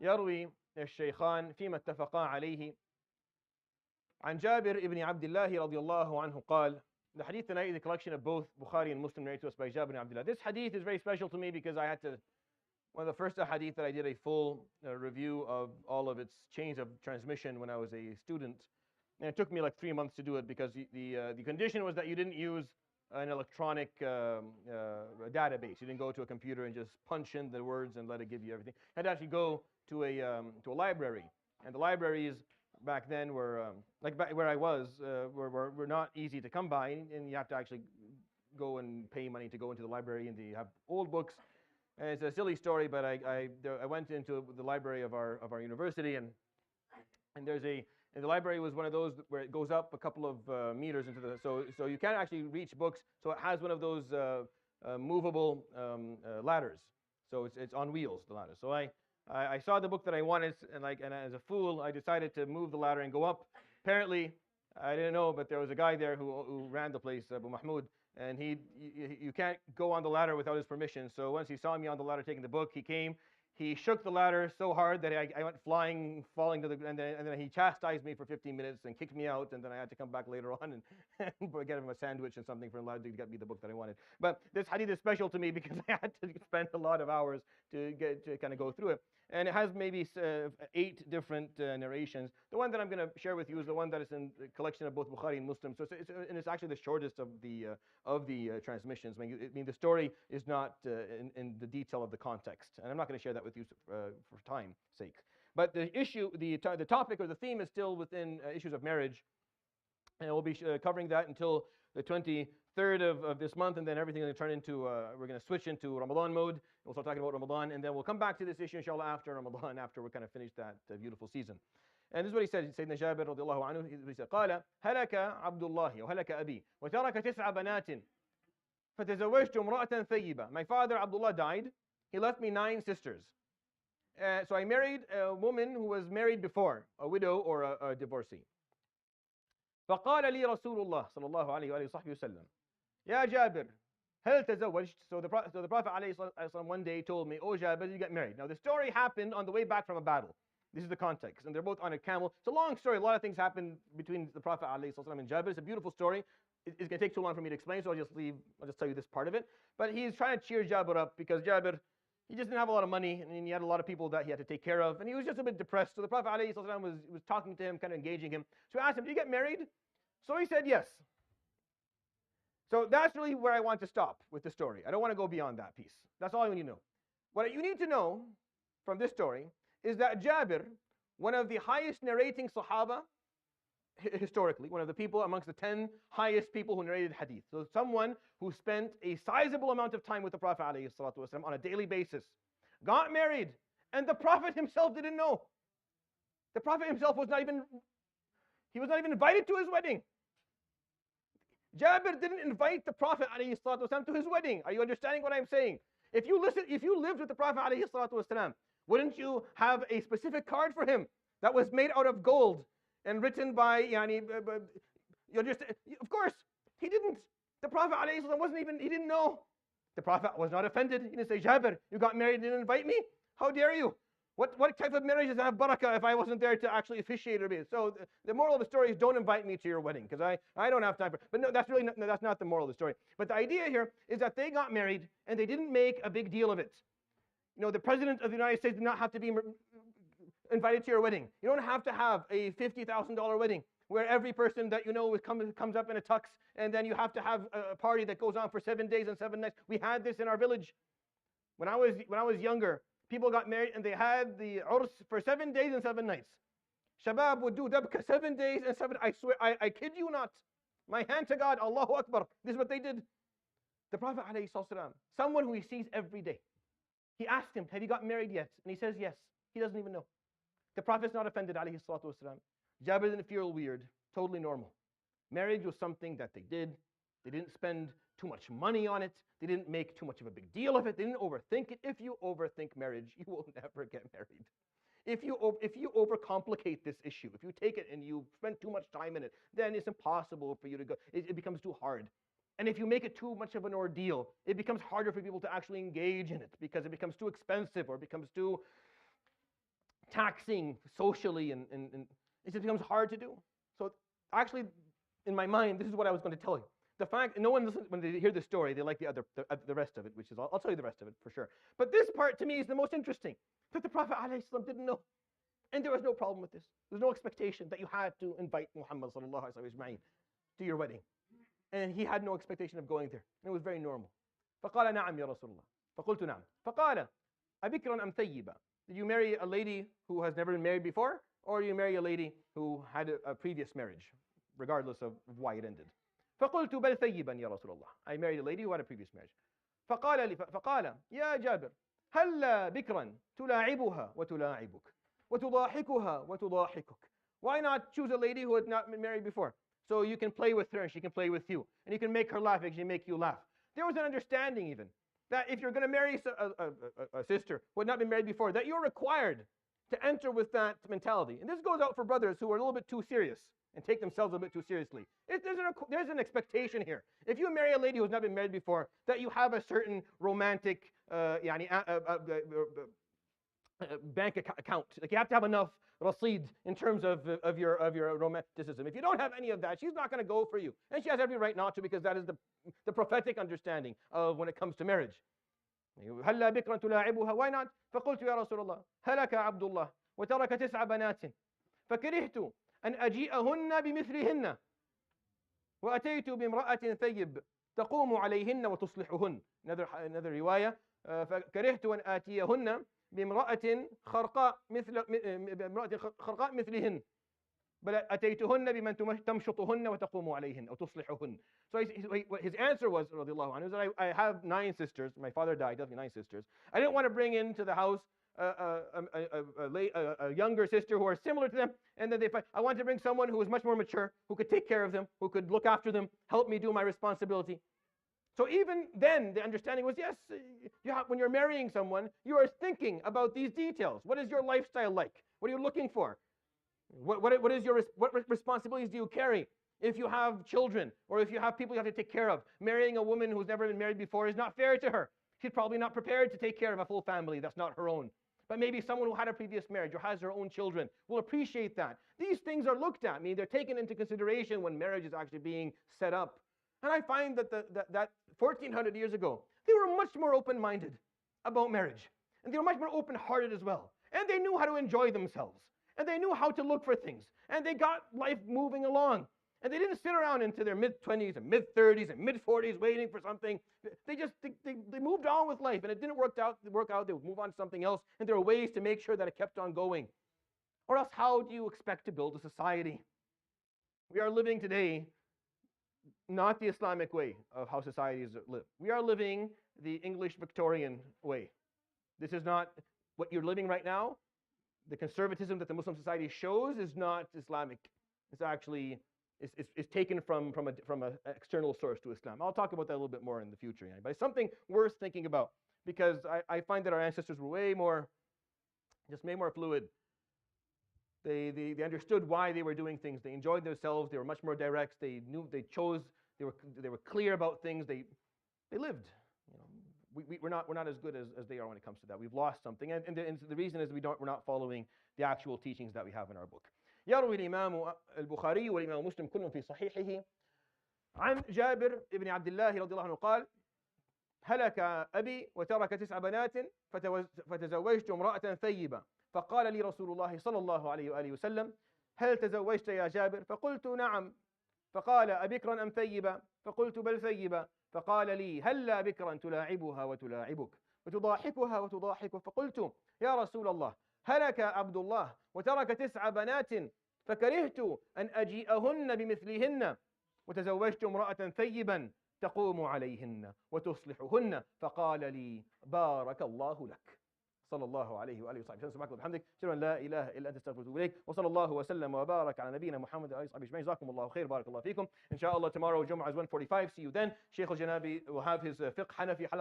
يروي الشيخان فيما اتفقا عليه عن جابر ibn Abdullah رضي الله عنه قال, the hadith tonight is a collection of both Bukhari and Muslim narrated to us by Jabir ibn Abdullah. This hadith is very special to me because I had to, one of the first hadith that I did a full review of all of its chains of transmission when I was a student. And it took me like 3 months to do it because the condition was that you didn't use an electronic database. You didn't go to a computer and just punch in the words and let it give you everything. You had to actually go to a library. And the libraries back then were, like back where I was, were not easy to come by. And you have to actually go and pay money to go into the library, and you have old books. And it's a silly story, but I went into the library of our university, and the library was one of those where it goes up a couple of meters into the, so you can't actually reach books. So it has one of those movable ladders. So it's on wheels, the ladder. So I saw the book that I wanted, and as a fool, I decided to move the ladder and go up. Apparently, I didn't know, but there was a guy there who ran the place, Abu Mahmoud, and you can't go on the ladder without his permission. So once he saw me on the ladder taking the book, he came. He shook the ladder so hard that I went flying, falling to the ground, and then he chastised me for 15 minutes and kicked me out, and then I had to come back later on and get him a sandwich and something for allowed to get me the book that I wanted. But this hadith is special to me because I had to spend a lot of hours to kind of go through it. And it has maybe 8 different narrations. The one that I'm going to share with you is the one that is in the collection of both Bukhari and Muslim. So it's actually the shortest of the transmissions. I mean, the story is not in the detail of the context, and I'm not going to share that with you for time's sake. But the issue, the topic or the theme is still within issues of marriage, and we'll be covering that until the 23rd of this month, and then everything is going to turn into, we're going to switch into Ramadan mode. We'll start talking about Ramadan, and then we'll come back to this issue, inshallah, after Ramadan, after we kind of finish that beautiful season. And this is what he said, Sayyidina Jabir radiallahu anhu, he said, قال هلك عبد الله وهلك أبي وترك 9 بنات فتزوجت امرأة ثيبة. My father Abdullah died. He left me 9 sisters. So I married a woman who was married before, a widow or a divorcee. فقال لي رسول الله صلى الله عليه وآله وصحبه وسلم يا جابر هل تزوجت? So the Prophet ﷺ one day told me, oh Jabir, you get married. Now the story happened on the way back from a battle. This is the context. And they're both on a camel. It's a long story. A lot of things happened between the Prophet ﷺ and Jabir. It's a beautiful story. It's going to take too long for me to explain, so I'll just tell you this part of it. But he's trying to cheer Jabir up because Jabir, he just didn't have a lot of money, and he had a lot of people that he had to take care of, and he was just a bit depressed. So the Prophet ﷺ was talking to him, kind of engaging him. So I asked him, did you get married? So he said yes. So that's really where I want to stop with the story. I don't want to go beyond that piece. That's all you need to know. What you need to know from this story is that Jabir, one of the highest narrating Sahaba, historically, one of the people amongst the 10 highest people who narrated hadith. So someone who spent a sizable amount of time with the Prophet ﷺ on a daily basis, got married, and the Prophet himself didn't know. The Prophet himself was not even invited to his wedding. Jabir didn't invite the Prophet ﷺ to his wedding. Are you understanding what I'm saying? If you lived with the Prophet ﷺ, wouldn't you have a specific card for him that was made out of gold and written by, you understand? Of course, he didn't. The Prophet ﷺ he didn't know. The Prophet was not offended. He didn't say, Jabir, you got married and didn't invite me? How dare you? What type of marriage does have barakah if I wasn't there to actually officiate or be? So the moral of the story is don't invite me to your wedding because I don't have time for it. But no, that's not the moral of the story. But the idea here is that they got married and they didn't make a big deal of it. You know, the President of the United States did not have to be invited to your wedding. You don't have to have a $50,000 wedding where every person that you know comes up in a tux, and then you have to have a party that goes on for 7 days and 7 nights. We had this in our village. When I was younger, people got married and they had the urs for 7 days and 7 nights. Shabab would do dabka 7 days and 7. I swear, I kid you not. My hand to God, Allahu Akbar. This is what they did. The Prophet ﷺ, someone who he sees every day, he asked him, have you got married yet? And he says yes. He doesn't even know. The Prophet's not offended, alayhi salatu wasalam. Jabir didn't feel weird, totally normal. Marriage was something that they did. They didn't spend too much money on it. They didn't make too much of a big deal of it. They didn't overthink it. If you overthink marriage, you will never get married. If you overcomplicate this issue, if you take it and you spend too much time in it, then it's impossible for you to go. It becomes too hard. And if you make it too much of an ordeal, it becomes harder for people to actually engage in it because it becomes too expensive or it becomes too taxing socially, and it just becomes hard to do. So actually, in my mind, this is what I was going to tell you. The fact, no one listens, when they hear the story, they like the rest of it, which is, I'll tell you the rest of it for sure. But this part to me is the most interesting, that the Prophet ﷺ didn't know. And there was no problem with this. There's no expectation that you had to invite Muhammad ﷺ to your wedding. And he had no expectation of going there. And it was very normal. فقال نعم يا رسول الله. فقلت نعم. فقال أبكرا أم ثيبا. Did you marry a lady who has never been married before? Or you marry a lady who had a previous marriage, regardless of why it ended? فقلت بل ثيبا يا رسول الله. I married a lady who had a previous marriage. فقال يا جابر هل بكرا تلاعبها وتلاعبك وتضاحكها وتضاحكك. Why not choose a lady who had not been married before? So you can play with her and she can play with you. And you can make her laugh and she can make you laugh. There was an understanding even that if you're going to marry a sister who had not been married before, that you're required to enter with that mentality. And this goes out for brothers who are a little bit too serious and take themselves a bit too seriously. There's an expectation here. If you marry a lady who's not been married before, that you have a certain romantic bank account. Like you have to have enough rasid in terms of your romanticism. If you don't have any of that, she's not going to go for you. And she has every right not to, because that is the prophetic understanding of when it comes to marriage. هلا بكرا تلاعبها. Why not? فقلت يا رسول الله هلك عبد الله وترك 9 بنات فكرهت أن أجيئهن بمثلهن وأتيت بامرأة ثيب تقوم عليهن وتصلحهن. Another رواية فكرهت أن آتيهن بامرأة خرقاء مثلهن بل أتيتهن بمن تمشطهن وتقوم عليهن أو تصلحهن. So his answer was, رضي الله عنه, that I have 9 sisters. My father died, left me 9 sisters. I didn't want to bring into the house a younger sister who are similar to them, and then I wanted to bring someone who was much more mature, who could take care of them, who could look after them, help me do my responsibility. So even then, the understanding was, yes, when you're marrying someone, you are thinking about these details. What is your lifestyle like? What are you looking for? What responsibilities do you carry? If you have children, or if you have people you have to take care of, marrying a woman who's never been married before is not fair to her. She's probably not prepared to take care of a full family that's not her own. But maybe someone who had a previous marriage or has her own children will appreciate that. These things are looked at. I mean, they're taken into consideration when marriage is actually being set up. And I find that that 1400 years ago, they were much more open-minded about marriage. And they were much more open-hearted as well. And they knew how to enjoy themselves. And they knew how to look for things. And they got life moving along. And they didn't sit around into their mid-20s and mid-30s and mid-40s waiting for something. They moved on with life. And it didn't work out, they would move on to something else. And there were ways to make sure that it kept on going. Or else, how do you expect to build a society? We are living today not the Islamic way of how societies live. We are living the English Victorian way. This is not what you're living right now. The conservatism that the Muslim society shows is not Islamic. It's actually it's taken from an external source to Islam. I'll talk about that a little bit more in the future. But it's something worth thinking about, because I find that our ancestors were way more fluid. They understood why they were doing things. They enjoyed themselves. They were much more direct. They knew, they chose. They were clear about things. They lived. We're not as good as they are when it comes to that. We've lost something, and the reason is we're not following the actual teachings that we have in our book. يروي الإمام البخاري والإمام مسلم كلهم في صحيحه عن جابر بن عبد الله رضي الله عنه قال: هلك أبي وترك 9 بنات فتزوجت امرأة ثيبة فقال لي رسول الله صلى الله عليه وآله وسلم: هل تزوجت يا جابر؟ فقلت نعم. فقال: أبكرا أم ثيبا؟ فقلت بل ثيبا. فقال لي: هلا بكرا تلاعبها وتلاعبك وتضاحكها وتضاحكك. فقلت: يا رسول الله هلك عبد الله وترك 9 بنات فكرهت أن أجيئهن بمثلهن وتزوجت امرأة ثيبا تقوم عليهن وتصلحهن. فقال لي: بارك الله لك. صلى الله عليه وآله وصحبه وسلم. وبحمدك أشهد أن لا إله إلا أنت أستغفرك وأتوب إليك. وصلى الله وسلم وبارك على نبينا محمد وآله وصحبه أجمعين. جزاكم الله خير. بارك الله فيكم. Inshallah, tomorrow Jum'ah is 1:45. See you then. Sheikh Al-Janabi will have his fiqh Hanafi